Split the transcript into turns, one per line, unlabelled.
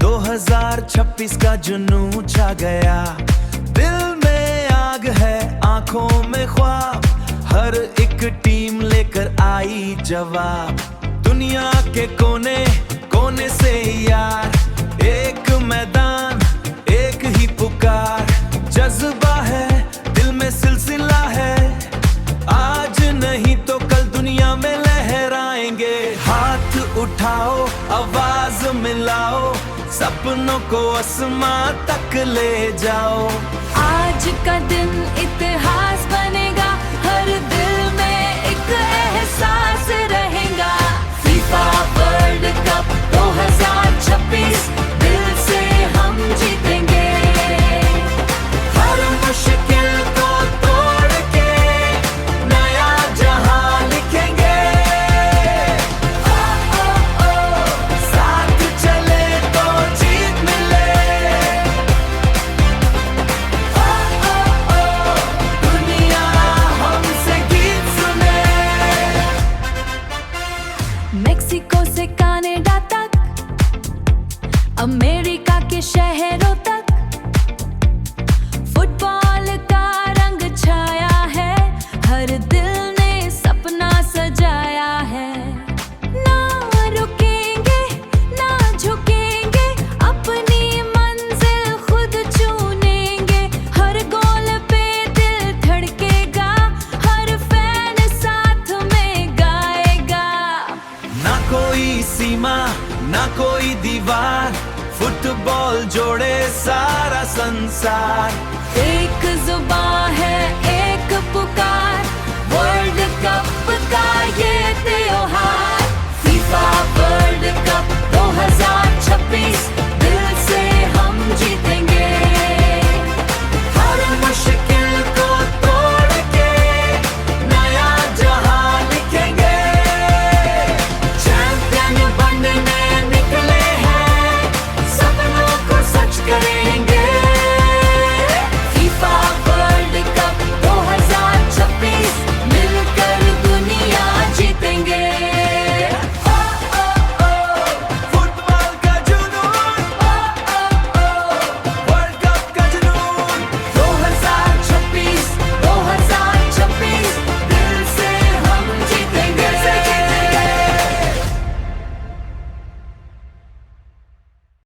2026 का जुनून छा गया, दिल में आग है, आंखों में ख्वाब, हर एक टीम लेकर आई जवाब। दुनिया के कोने कोने से यार, एक मैदान एक ही पुकार, जज्बा है दिल में सिलसिला है, आज नहीं तो कल दुनिया में लहराएंगे। हाथ उठाओ आवाज मिलाओ, सपनों को आसमां तक ले जाओ।
आज का दिन इतिहास बनेगा, हर दिल में एक एहसास रहेगा। फीफा वर्ल्ड कप 2026 दिल से हम जीतेंगे। हर मुश्किल को तोड़ के नया जहां लिखेंगे।
साथ चले तो जीत मिले, दुनिया हमसे गीत सुने।
मेक्सिको से कनाडा तक, अमेरिका के शहरों तक, फुटबॉल का रंग छाया है, हर दिल ने सपना सजाया है। ना रुकेंगे ना झुकेंगे, अपनी मंजिल खुद चुनेंगे। हर गोल पे दिल धड़केगा, हर फैन साथ में गाएगा।
ना कोई सीमा ना कोई दीवार, फुटबॉल जोड़े सारा संसार।
एक जुबान है एक पुकार, वर्ल्ड कप का ये त्योहार। FIFA world cup 2026